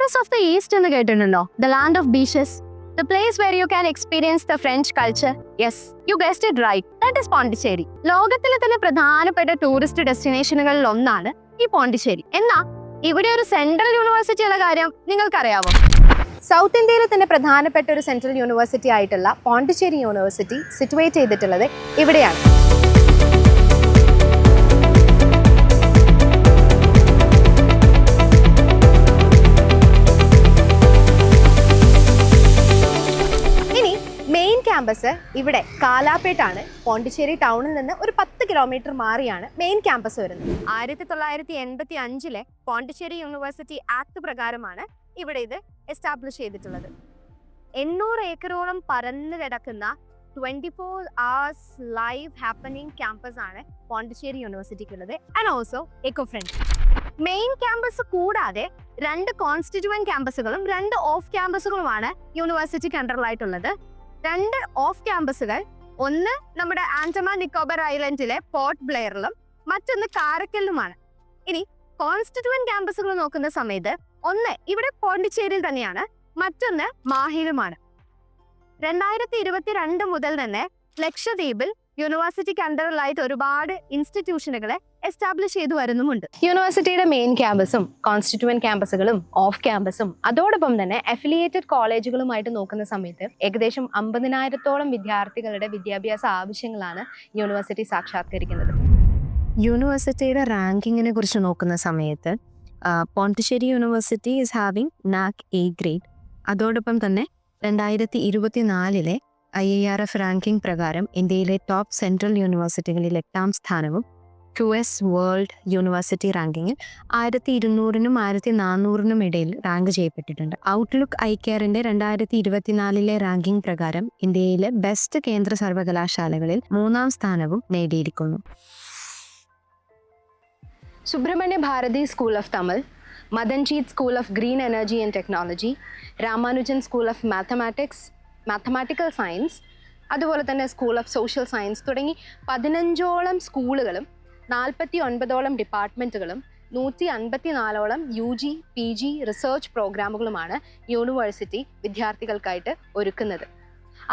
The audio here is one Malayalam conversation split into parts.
Paris of the East എന്ന് കേട്ടിട്ടുണ്ടോ? The land of beaches. The place where you can experience the French culture. Yes, you guessed it right. That is Pondicherry. ലോകത്തിലെ തന്നെ പ്രധാനപ്പെട്ട ടൂറിസ്റ്റ് ഡെസ്റ്റിനേഷനുകളിൽ ഒന്നാണ് ഈ പോണ്ടിച്ചേരി. എന്നാ ഇവിടെ ഒരു സെൻട്രൽ യൂണിവേഴ്സിറ്റി ഉള്ള കാര്യം നിങ്ങൾക്കറിയാമോ? സൗത്ത് ഇന്ത്യയിലെ തന്നെ പ്രധാനപ്പെട്ട ഒരു സെൻട്രൽ യൂണിവേഴ്സിറ്റി ആയിട്ടുള്ള പോണ്ടിച്ചേരി യൂണിവേഴ്സിറ്റി സിറ്റുവേറ്റ് ചെയ്തിട്ടുള്ളത് ഇവിടെയാണ്. ക്യാമ്പസ് ഇവിടെ കാലാപ്പേട്ടാണ്. പോണ്ടിച്ചേരി ടൗണിൽ നിന്ന് ഒരു 10 കിലോമീറ്റർ മാറിയാണ് മെയിൻ ക്യാമ്പസ് വരുന്നത്. 1985 പോണ്ടിച്ചേരി യൂണിവേഴ്സിറ്റി ആക്ട് പ്രകാരമാണ് ഇവിടെ ഇത് എസ്റ്റാബ്ലിഷ് ചെയ്തിട്ടുള്ളത്. 800 ഏക്കറോളം പരന്നു കിടക്കുന്ന 24 hours ലൈവ് ഹാപ്പനിങ് ക്യാമ്പസ് ആണ് പോണ്ടിച്ചേരി യൂണിവേഴ്സിറ്റിക്കുള്ളത്. And also eco friendly. Main campus കൂടാതെ 2 കോൺസ്റ്റിറ്റ്യൂവന്റ് ക്യാമ്പസുകളും 2 ഓഫ് ക്യാമ്പസുകളുമാണ് യൂണിവേഴ്സിറ്റിക്ക് അണ്ടറിലായിട്ടുള്ളത്. 2 ഓഫ് ക്യാമ്പസുകൾ, ഒന്ന് നമ്മുടെ ആൻഡമാൻ നിക്കോബർ ഐലൻഡിലെ പോർട്ട് ബ്ലെയറിലും മറ്റൊന്ന് കാരക്കലിലുമാണ്. ഇനി കോൺസ്റ്റിറ്റ്യൂവന്റ് ക്യാമ്പസുകൾ നോക്കുന്ന സമയത്ത് ഒന്ന് ഇവിടെ പോണ്ടിച്ചേരിയിൽ തന്നെയാണ്, മറ്റൊന്ന് മാഹിയിലുമാണ്. 2022 മുതൽ തന്നെ ലക്ഷദ്വീപിൽ യൂണിവേഴ്സിറ്റിക്ക് അണ്ടറിലായിട്ട് ഒരുപാട് ഇൻസ്റ്റിറ്റ്യൂഷനുകളെ എസ്റ്റാബ്ലിഷ് ചെയ്തു വരുന്നുമുണ്ട്. യൂണിവേഴ്സിറ്റിയുടെ മെയിൻ ക്യാമ്പസും കോൺസ്റ്റിറ്റ്യൂവന്റ് ക്യാമ്പസുകളും ഓഫ് ക്യാമ്പസും അതോടൊപ്പം തന്നെ അഫിലിയേറ്റഡ് കോളേജുകളുമായിട്ട് നോക്കുന്ന സമയത്ത് ഏകദേശം 50,000-ഓളം വിദ്യാർത്ഥികളുടെ വിദ്യാഭ്യാസ ആവശ്യങ്ങളാണ് യൂണിവേഴ്സിറ്റി സാക്ഷാത്കരിക്കുന്നത്. യൂണിവേഴ്സിറ്റിയുടെ റാങ്കിങ്ങിനെ കുറിച്ച് നോക്കുന്ന സമയത്ത് Pondicherry university is having NAC A grade. അതോടൊപ്പം തന്നെ 2024 IIRF റാങ്കിംഗ് പ്രകാരം ഇന്ത്യയിലെ ടോപ്പ് സെൻട്രൽ യൂണിവേഴ്സിറ്റികളിൽ 8ാം സ്ഥാനവും QS വേൾഡ് യൂണിവേഴ്സിറ്റി റാങ്കിങ്ങിൽ 1200-നും 1400-നും ഇടയിൽ റാങ്ക് ചെയ്യപ്പെട്ടിട്ടുണ്ട്. ഔട്ട്ലുക്ക് ഐകെയറിന്റെ 2024 റാങ്കിംഗ് പ്രകാരം ഇന്ത്യയിലെ ബെസ്റ്റ് കേന്ദ്ര സർവകലാശാലകളിൽ 3ാം സ്ഥാനവും നേടിയിരിക്കുന്നു. Subramanya Bharathi school of Tamil, Madanjeet school of green energy and technology, Ramanujan school of mathematical science, അതുപോലെ തന്നെ സ്കൂൾ ഓഫ് സോഷ്യൽ സയൻസ് തുടങ്ങി 15ഓളം സ്കൂളുകളും 49ഓളം ഡിപ്പാർട്ട്മെൻറ്റുകളും 154ഓളം UG PG റിസർച്ച് പ്രോഗ്രാമുകളുമാണ് യൂണിവേഴ്സിറ്റി വിദ്യാർത്ഥികൾക്കായിട്ട് ഒരുക്കുന്നത്.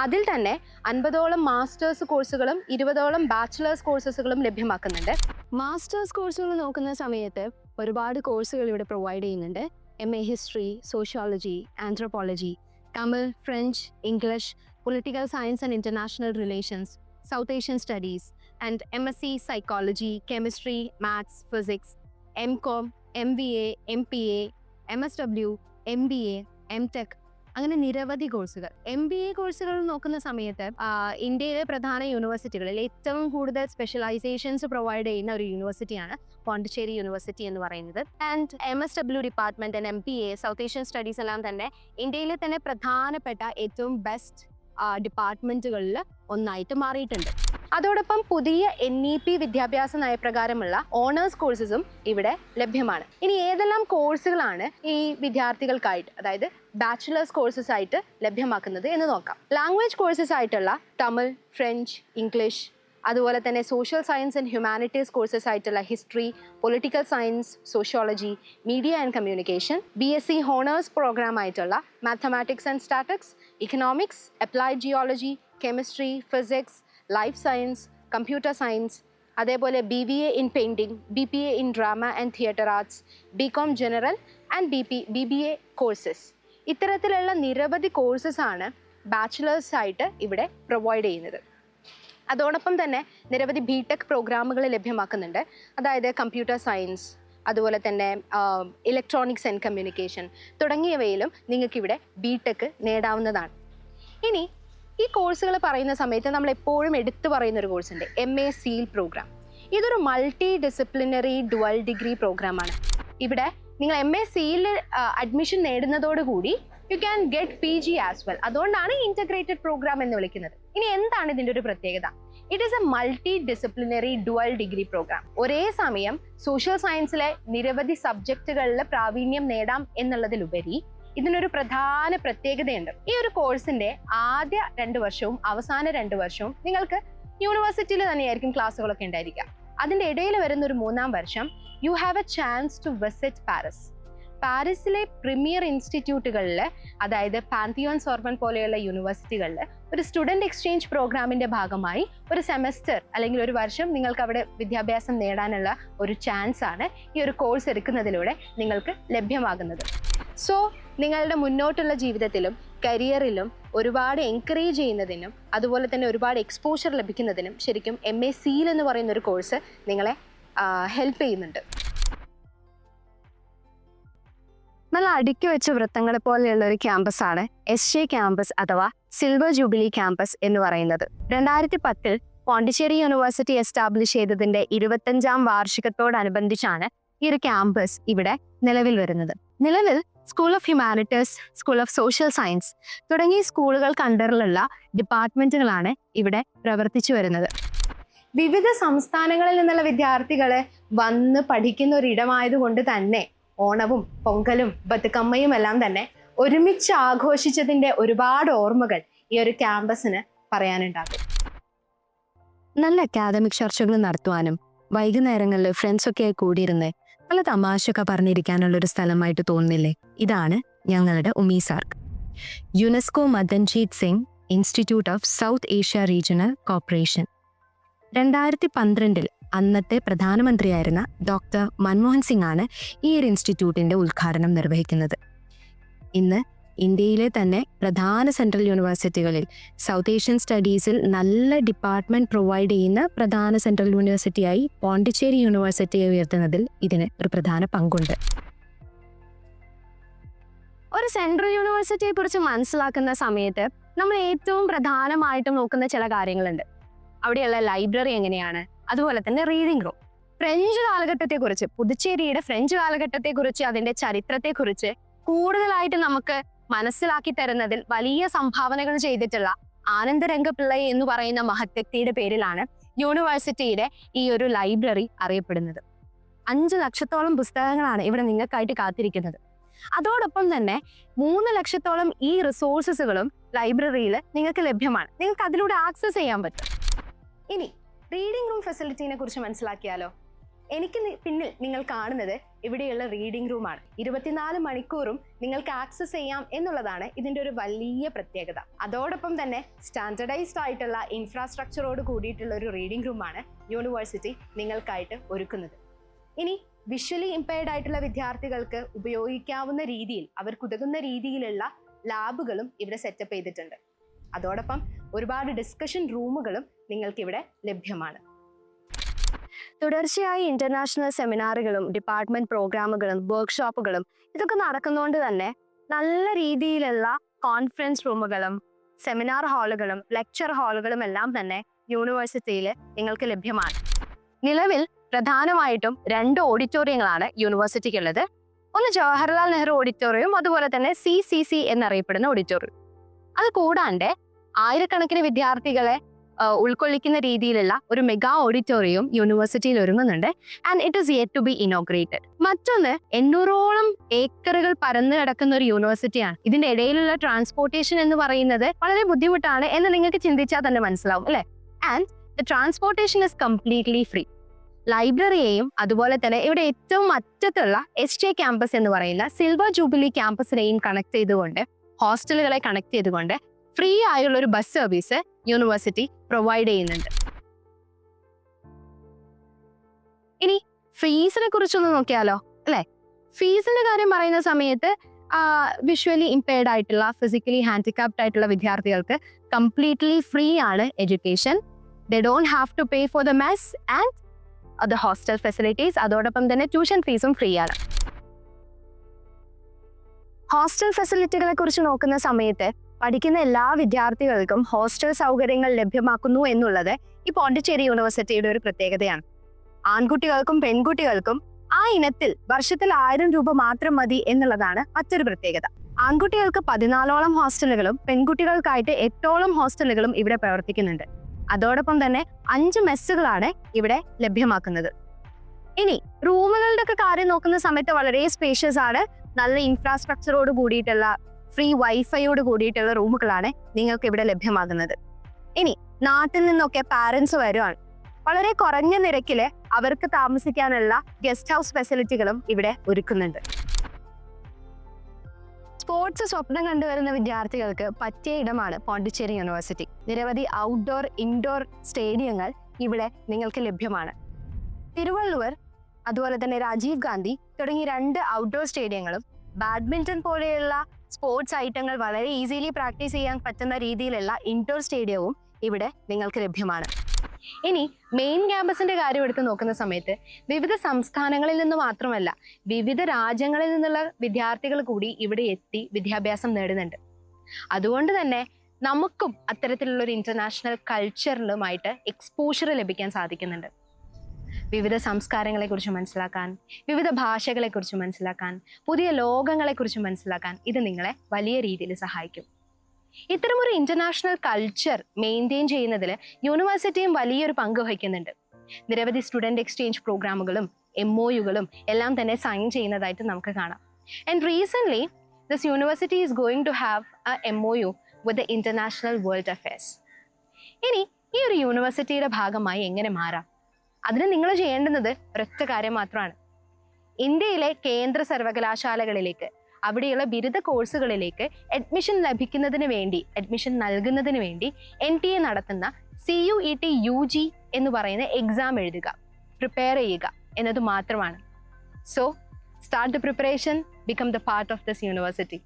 അതിൽ തന്നെ 50ഓളം മാസ്റ്റേഴ്സ് കോഴ്സുകളും 20ഓളം ബാച്ചിലേഴ്സ് കോഴ്സസുകളും ലഭ്യമാക്കുന്നുണ്ട്. മാസ്റ്റേഴ്സ് കോഴ്സുകൾ നോക്കുന്ന സമയത്ത് ഒരുപാട് കോഴ്സുകൾ ഇവിടെ പ്രൊവൈഡ് ചെയ്യുന്നുണ്ട്. MA history, sociology, anthropology, Tamil, French, English, political science and international relations, south Asian studies and MSc psychology, chemistry, maths, physics, MCom, MBA, MPA, MSW, MBA, MTech, അങ്ങനെ നിരവധി കോഴ്സുകൾ. MBA കോഴ്സുകൾ നോക്കുന്ന സമയത്ത് ഇന്ത്യയിലെ പ്രധാന യൂണിവേഴ്സിറ്റികളിൽ ഏറ്റവും കൂടുതൽ സ്പെഷ്യലൈസേഷൻസ് പ്രൊവൈഡ് ചെയ്യുന്ന ഒരു യൂണിവേഴ്സിറ്റിയാണ് പോണ്ടിച്ചേരി യൂണിവേഴ്സിറ്റി എന്ന് പറയുന്നത്. And MSW department and MPA, south Asian studies എല്ലാം തന്നെ ഇന്ത്യയിലെ തന്നെ പ്രധാനപ്പെട്ട ഏറ്റവും ബെസ്റ്റ് ഡിപ്പാർട്ട്മെന്റുകളിൽ ഒന്നായിട്ട് മാറിയിട്ടുണ്ട്. അതോടൊപ്പം പുതിയ NEP വിദ്യാഭ്യാസ നയപ്രകാരമുള്ള ഓണേഴ്സ് കോഴ്സസും ഇവിടെ ലഭ്യമാണ്. ഇനി ഏതെല്ലാം കോഴ്സുകളാണ് ഈ വിദ്യാർത്ഥികൾക്കായിട്ട്, അതായത് ബാച്ചിലേഴ്സ് കോഴ്സസ് ആയിട്ട് ലഭ്യമാക്കുന്നത് എന്ന് നോക്കാം. ലാംഗ്വേജ് കോഴ്സസ് ആയിട്ടുള്ള തമിഴ്, ഫ്രഞ്ച്, ഇംഗ്ലീഷ്, അതുപോലെ തന്നെ social science and humanities courses ആയിട്ടുള്ള history, political science, sociology, media and communication, BSc honours programme ആയിട്ടുള്ള mathematics and statics, economics, applied geology, chemistry, physics, life science, computer science, അതേപോലെ BBA in painting, BPA in drama and theatre arts, BCom general and BBA courses. ഇത്തരത്തിലുള്ള നിരവധി കോഴ്സസ് ആണ് ബാച്ചിലേഴ്സ് ആയിട്ട് ഇവിടെ പ്രൊവൈഡ് ചെയ്യുന്നത്. അതോടൊപ്പം തന്നെ നിരവധി BTech പ്രോഗ്രാമുകൾ ലഭ്യമാക്കുന്നുണ്ട്. അതായത് കമ്പ്യൂട്ടർ സയൻസ്, അതുപോലെ തന്നെ ഇലക്ട്രോണിക്സ് ആൻഡ് കമ്മ്യൂണിക്കേഷൻ തുടങ്ങിയവയിലും നിങ്ങൾക്കിവിടെ BTech നേടാവുന്നതാണ്. ഇനി ഈ കോഴ്സുകൾ പറയുന്ന സമയത്ത് നമ്മൾ എപ്പോഴും എടുത്തു പറയുന്ന ഒരു കോഴ്സുണ്ട്, MA SEAL പ്രോഗ്രാം. ഇതൊരു മൾട്ടി ഡിസിപ്ലിനറി ഡുവൽ ഡിഗ്രി പ്രോഗ്രാമാണ്. ഇവിടെ നിങ്ങൾ MA SEAL അഡ്മിഷൻ നേടുന്നതോടുകൂടി you can get PG as well. അതുകൊണ്ടാണ് ഇൻറ്റഗ്രേറ്റഡ് പ്രോഗ്രാം എന്ന് വിളിക്കുന്നത്. ഇനി എന്താണ് ഇതിൻ്റെ ഒരു പ്രത്യേകത? It is a multi disciplinary dual degree program. ഒരേ സമയം സോഷ്യൽ സയൻസിലെ നിരവധി സബ്ജക്റ്റുകളിൽ പ്രാവീണ്യം നേടാം എന്നുള്ളതിലുപരി ഇതിനൊരു പ്രധാന പ്രത്യേകതയുണ്ട്. ഈ ഒരു കോഴ്സിന്റെ ആദ്യ 2 വർഷവും അവസാന 2 വർഷവും നിങ്ങൾക്ക് യൂണിവേഴ്സിറ്റിയിൽ തന്നെയായിരിക്കും ക്ലാസ്സുകളൊക്കെ ഉണ്ടായിരിക്കുക. അതിൻ്റെ ഇടയിൽ വരുന്ന ഒരു 3ാം വർഷം you have a chance to visit Paris. പാരീസിലെ പ്രീമിയർ ഇൻസ്റ്റിറ്റ്യൂട്ടുകളിൽ, അതായത് പാന്തിയോൺ സോർബൺ പോലെയുള്ള യൂണിവേഴ്സിറ്റികളിൽ ഒരു സ്റ്റുഡൻറ് എക്സ്ചേഞ്ച് പ്രോഗ്രാമിൻ്റെ ഭാഗമായി ഒരു സെമസ്റ്റർ അല്ലെങ്കിൽ ഒരു വർഷം നിങ്ങൾക്ക് അവിടെ വിദ്യാഭ്യാസം നേടാനുള്ള ഒരു ചാൻസ് ആണ് ഈ ഒരു കോഴ്സ് എടുക്കുന്നതിലൂടെ നിങ്ങൾക്ക് ലഭ്യമാകുന്നത്. സോ നിങ്ങളുടെ മുന്നോട്ടുള്ള ജീവിതത്തിലും കരിയറിലും ഒരുപാട് എൻകറേജ് ചെയ്യുന്നതിനും അതുപോലെ തന്നെ ഒരുപാട് എക്സ്പോഷർ ലഭിക്കുന്നതിനും ശരിക്കും MA സീൽ എന്ന് പറയുന്ന ഒരു കോഴ്സ് നിങ്ങളെ ഹെൽപ്പ് ചെയ്യുന്നുണ്ട്. നല്ല അടുക്കി വെച്ച വൃത്തങ്ങളെ പോലെയുള്ള ഒരു ക്യാമ്പസാണ് SJ ക്യാമ്പസ് അഥവാ സിൽവർ ജൂബിലി ക്യാമ്പസ് എന്ന് പറയുന്നത്. 2010 പോണ്ടിച്ചേരി യൂണിവേഴ്സിറ്റി എസ്റ്റാബ്ലിഷ് ചെയ്തതിന്റെ 25ാം വാർഷികത്തോടനുബന്ധിച്ചാണ് ഈ ഒരു ക്യാമ്പസ് ഇവിടെ നിലവിൽ വരുന്നത്. നിലവിൽ school of humanities, school of social science തുടങ്ങിയ സ്കൂളുകൾക്ക് അണ്ടറിലുള്ള ഡിപ്പാർട്ട്മെന്റുകളാണ് ഇവിടെ പ്രവർത്തിച്ചു വരുന്നത്. വിവിധ സംസ്ഥാനങ്ങളിൽ നിന്നുള്ള വിദ്യാർത്ഥികളെ വന്ന് പഠിക്കുന്ന ഒരിടമായതുകൊണ്ട് തന്നെ ഓണവും പൊങ്കലും ബతుకമ്മയും എല്ലാം തന്നെ ഒരുമിച്ച് ആഘോഷിച്ചതിൻ്റെ ഒരുപാട് ഓർമ്മകൾ ഈ ഒരു ക്യാമ്പസിന് പറയാനുണ്ടാകും. നല്ല അക്കാദമിക് ചർച്ചകൾ നടത്തുവാനും വൈകുന്നേരങ്ങളിൽ ഫ്രണ്ട്സൊക്കെ കൂടിയിരുന്ന് നല്ല തമാശയൊക്കെ പറഞ്ഞിരിക്കാനുള്ളൊരു സ്ഥലമായിട്ട് തോന്നുന്നില്ലേ? ഇതാണ് ഞങ്ങളുടെ ഉമീസാർക്ക്. UNESCO Madanjeet Singh institute of south Asia regional corporation 2012 അന്നത്തെ പ്രധാനമന്ത്രിയായിരുന്ന ഡോക്ടർ മൻമോഹൻ സിംഗ് ആണ് ഈ ഒരു ഇൻസ്റ്റിറ്റ്യൂട്ടിൻ്റെ ഉദ്ഘാടനം നിർവഹിക്കുന്നത്. ഇന്ന് ഇന്ത്യയിലെ തന്നെ പ്രധാന സെൻട്രൽ യൂണിവേഴ്സിറ്റികളിൽ സൗത്ത് ഏഷ്യൻ സ്റ്റഡീസിൽ നല്ല ഡിപ്പാർട്ട്മെൻറ്റ് പ്രൊവൈഡ് ചെയ്യുന്ന പ്രധാന സെൻട്രൽ യൂണിവേഴ്സിറ്റിയായി പോണ്ടിച്ചേരി യൂണിവേഴ്സിറ്റിയെ ഉയർത്തുന്നതിൽ ഇതിന് ഒരു പ്രധാന പങ്കുണ്ട്. ഒരു സെൻട്രൽ യൂണിവേഴ്സിറ്റിയെ കുറിച്ച് മനസ്സിലാക്കുന്ന സമയത്ത് നമ്മൾ ഏറ്റവും പ്രധാനമായിട്ടും നോക്കുന്ന ചില കാര്യങ്ങളുണ്ട്. അവിടെയുള്ള ലൈബ്രറി എങ്ങനെയാണ്, അതുപോലെ തന്നെ റീഡിംഗ് റൂം. ഫ്രഞ്ച് കാലഘട്ടത്തെക്കുറിച്ച്, പുതുച്ചേരിയുടെ ഫ്രഞ്ച് കാലഘട്ടത്തെക്കുറിച്ച്, അതിൻ്റെ ചരിത്രത്തെക്കുറിച്ച് കൂടുതലായിട്ട് നമുക്ക് മനസ്സിലാക്കി തരുന്നതിൽ വലിയ സംഭാവനകൾ ചെയ്തിട്ടുള്ള ആനന്ദരംഗ പിള്ളൈ എന്ന് പറയുന്ന മഹത് വ്യക്തിയുടെ പേരിലാണ് യൂണിവേഴ്സിറ്റിയുടെ ഈ ഒരു ലൈബ്രറി അറിയപ്പെടുന്നത്. 5 ലക്ഷത്തോളം പുസ്തകങ്ങളാണ് ഇവിടെ നിങ്ങൾക്കായിട്ട് കാത്തിരിക്കുന്നത്. അതോടൊപ്പം തന്നെ 3 ലക്ഷത്തോളം ഈ റിസോഴ്സസുകളും ലൈബ്രറിയിൽ നിങ്ങൾക്ക് ലഭ്യമാണ്. നിങ്ങൾക്ക് അതിലൂടെ ആക്സസ് ചെയ്യാൻ പറ്റും. ഇനി റീഡിംഗ് റൂം ഫെസിലിറ്റീനെ കുറിച്ച് മനസ്സിലാക്കിയാലോ? എനിക്ക് പിന്നിൽ നിങ്ങൾ കാണുന്നത് ഇവിടെയുള്ള റീഡിംഗ് റൂമാണ്. 24 മണിക്കൂറും നിങ്ങൾക്ക് ആക്സസ് ചെയ്യാം എന്നുള്ളതാണ് ഇതിൻ്റെ ഒരു വലിയ പ്രത്യേകത. അതോടൊപ്പം തന്നെ സ്റ്റാൻഡർഡൈസ്ഡ് ആയിട്ടുള്ള ഇൻഫ്രാസ്ട്രക്ചറോട് കൂടിയിട്ടുള്ള ഒരു റീഡിംഗ് റൂമാണ് യൂണിവേഴ്സിറ്റി നിങ്ങൾക്കായിട്ട് ഒരുക്കുന്നത്. ഇനി വിഷ്വലി ഇംപയർഡ് ആയിട്ടുള്ള വിദ്യാർത്ഥികൾക്ക് ഉപയോഗിക്കാവുന്ന രീതിയിൽ, അവർക്കുതകുന്ന രീതിയിലുള്ള ലാബുകളും ഇവിടെ സെറ്റപ്പ് ചെയ്തിട്ടുണ്ട്. അതോടൊപ്പം ഒരുപാട് ഡിസ്കഷൻ റൂമുകളും നിങ്ങൾക്കിവിടെ ലഭ്യമാണ്. തുടർച്ചയായി ഇന്റർനാഷണൽ സെമിനാറുകളും ഡിപ്പാർട്ട്മെന്റ് പ്രോഗ്രാമുകളും വർക്ക്ഷോപ്പുകളും ഇതൊക്കെ നടക്കുന്നതുകൊണ്ട് തന്നെ നല്ല രീതിയിലുള്ള കോൺഫറൻസ് റൂമുകളും സെമിനാർ ഹാളുകളും ലെക്ചർ ഹാളുകളും എല്ലാം തന്നെ യൂണിവേഴ്സിറ്റിയിൽ നിങ്ങൾക്ക് ലഭ്യമാണ്. നിലവിൽ പ്രധാനമായിട്ടും 2 ഓഡിറ്റോറിയങ്ങളാണ് യൂണിവേഴ്സിറ്റിക്കുള്ളത്. ഒന്ന് ജവഹർലാൽ നെഹ്റു ഓഡിറ്റോറിയം, അതുപോലെ തന്നെ CCC എന്നറിയപ്പെടുന്ന ഓഡിറ്റോറിയം. അത് കൂടാണ്ട് ആയിരക്കണക്കിന് വിദ്യാർത്ഥികളെ ഉൾക്കൊള്ളിക്കുന്ന രീതിയിലുള്ള ഒരു മെഗാ ഓഡിറ്റോറിയം യൂണിവേഴ്സിറ്റിയിൽ ഒരുങ്ങുന്നുണ്ട്. And it is yet to be inaugurated. മറ്റൊന്ന് 800ഓളം ഏക്കറുകൾ പരന്നു കിടക്കുന്ന ഒരു യൂണിവേഴ്സിറ്റിയാണ്. ഇതിന്റെ ഇടയിലുള്ള ട്രാൻസ്പോർട്ടേഷൻ എന്ന് പറയുന്നത് വളരെ ബുദ്ധിമുട്ടാണ് എന്ന് നിങ്ങൾക്ക് ചിന്തിച്ചാൽ തന്നെ മനസ്സിലാവും അല്ലേ? And the transportation is completely free. ലൈബ്രറിയെയും അതുപോലെ തന്നെ ഇവിടെ ഏറ്റവും അറ്റത്തുള്ള SJ ക്യാമ്പസ് എന്ന് പറയുന്ന സിൽവർ ജൂബിലി ക്യാമ്പസിനെയും കണക്ട് ചെയ്തുകൊണ്ട്, ഹോസ്റ്റലുകളെ കണക്ട് ചെയ്തുകൊണ്ട് ഫ്രീ ആയുള്ള ഒരു ബസ് സർവീസ് യൂണിവേഴ്സിറ്റി പ്രൊവൈഡ് ചെയ്യുന്നുണ്ട്. ഇനി ഫീസിനെ കുറിച്ചൊന്ന് നോക്കിയാലോ അല്ലെ? ഫീസിന്റെ കാര്യം പറയുന്ന സമയത്ത് വിഷ്വലി ഇംപയർഡ് ആയിട്ടുള്ള, ഫിസിക്കലി ഹാൻഡിക്യാപ്ഡ് ആയിട്ടുള്ള വിദ്യാർത്ഥികൾക്ക് കംപ്ലീറ്റ്ലി ഫ്രീ ആണ് education. They don't have to pay for the mess and the hostel facilities. അതോടൊപ്പം തന്നെ ട്യൂഷൻ ഫീസും ഫ്രീ ആണ്. ഹോസ്റ്റൽ ഫെസിലിറ്റികളെ കുറിച്ച് നോക്കുന്ന സമയത്ത് പഠിക്കുന്ന എല്ലാ വിദ്യാർത്ഥികൾക്കും ഹോസ്റ്റൽ സൗകര്യങ്ങൾ ലഭ്യമാക്കുന്നു എന്നുള്ളത് ഈ പോണ്ടിച്ചേരി യൂണിവേഴ്സിറ്റിയുടെ ഒരു പ്രത്യേകതയാണ്. ആൺകുട്ടികൾക്കും പെൺകുട്ടികൾക്കും ആ ഇനത്തിൽ വർഷത്തിൽ 1000 രൂപ മാത്രം മതി എന്നുള്ളതാണ് മറ്റൊരു പ്രത്യേകത. ആൺകുട്ടികൾക്ക് 14ഓളം ഹോസ്റ്റലുകളും പെൺകുട്ടികൾക്കായിട്ട് 8ഓളം ഹോസ്റ്റലുകളും ഇവിടെ പ്രവർത്തിക്കുന്നുണ്ട്. അതോടൊപ്പം തന്നെ 5 മെസ്സുകളാണ് ഇവിടെ ലഭ്യമാക്കുന്നത്. ഇനി റൂമുകളുടെ ഒക്കെ കാര്യം നോക്കുന്ന സമയത്ത് വളരെ സ്പേഷ്യസ് ആണ്. നല്ല ഇൻഫ്രാസ്ട്രക്ചറോട് കൂടിയിട്ടുള്ള, ഫ്രീ വൈഫൈയോട് കൂടിയിട്ടുള്ള റൂമുകളാണ് നിങ്ങൾക്ക് ഇവിടെ ലഭ്യമാകുന്നത്. ഇനി നാട്ടിൽ നിന്നൊക്കെ പാരൻസ് വരുവാണ്, വളരെ കുറഞ്ഞ നിരക്കില് അവർക്ക് താമസിക്കാനുള്ള ഗസ്റ്റ് ഹൗസ് ഫെസിലിറ്റികളും ഇവിടെ ഒരുക്കുന്നുണ്ട്. സ്പോർട്സ് സ്വപ്നം കണ്ടുവരുന്ന വിദ്യാർത്ഥികൾക്ക് പറ്റിയ ഇടമാണ് പോണ്ടിച്ചേരി യൂണിവേഴ്സിറ്റി. നിരവധി ഔട്ട്ഡോർ ഇൻഡോർ സ്റ്റേഡിയങ്ങൾ ഇവിടെ നിങ്ങൾക്ക് ലഭ്യമാണ്. തിരുവള്ളുവർ, അതുപോലെ തന്നെ രാജീവ് ഗാന്ധി തുടങ്ങി 2 ഔട്ട്ഡോർ സ്റ്റേഡിയങ്ങളും ബാഡ്മിന്റൺ പോലെയുള്ള സ്പോർട്സ് ഐറ്റങ്ങൾ വളരെ ഈസിലി പ്രാക്ടീസ് ചെയ്യാൻ പറ്റുന്ന രീതിയിലുള്ള ഇൻഡോർ സ്റ്റേഡിയവും ഇവിടെ നിങ്ങൾക്ക് ലഭ്യമാണ്. ഇനി മെയിൻ ക്യാമ്പസിന്റെ കാര്യം എടുത്ത് നോക്കുന്ന സമയത്ത് വിവിധ സംസ്ഥാനങ്ങളിൽ നിന്ന് മാത്രമല്ല വിവിധ രാജ്യങ്ങളിൽ നിന്നുള്ള വിദ്യാർത്ഥികൾ കൂടി ഇവിടെ എത്തി വിദ്യാഭ്യാസം നേടുന്നുണ്ട്. അതുകൊണ്ട് തന്നെ നമുക്കും അത്തരത്തിലുള്ള ഒരു ഇന്റർനാഷണൽ കൾച്ചറിലുമായിട്ട് എക്സ്പോഷർ ലഭിക്കാൻ സാധിക്കുന്നുണ്ട്. വിവിധ സംസ്കാരങ്ങളെക്കുറിച്ച് മനസ്സിലാക്കാൻ, വിവിധ ഭാഷകളെക്കുറിച്ച് മനസ്സിലാക്കാൻ, പുതിയ ലോകങ്ങളെക്കുറിച്ച് മനസ്സിലാക്കാൻ ഇത് നിങ്ങളെ വലിയ രീതിയിൽ സഹായിക്കും. ഇത്തരമൊരു ഇന്റർനാഷണൽ കൾച്ചർ മെയിൻറ്റെയിൻ ചെയ്യുന്നതിൽ യൂണിവേഴ്സിറ്റിയും വലിയൊരു പങ്ക് വഹിക്കുന്നുണ്ട്. നിരവധി സ്റ്റുഡൻറ് എക്സ്ചേഞ്ച് പ്രോഗ്രാമുകളും MOUകളും എല്ലാം തന്നെ സൈൻ ചെയ്യുന്നതായിട്ട് നമുക്ക് കാണാം. And recently this university is going to have a MOU with the international world affairs. ഇനി ഈ ഒരു യൂണിവേഴ്സിറ്റിയുടെ ഭാഗമായി എങ്ങനെ മാറാം? അതിന് നിങ്ങൾ ചെയ്യേണ്ടുന്നത് ഒരൊറ്റ കാര്യം മാത്രമാണ്. ഇന്ത്യയിലെ കേന്ദ്ര സർവകലാശാലകളിലേക്ക്, അവിടെയുള്ള ബിരുദ കോഴ്സുകളിലേക്ക് അഡ്മിഷൻ നൽകുന്നതിന് വേണ്ടി NTA നടത്തുന്ന CUET UG എന്ന് പറയുന്ന എക്സാം എഴുതുക, പ്രിപ്പയർ ചെയ്യുക എന്നത് മാത്രമാണ്. So start the preparation, become the part of this university.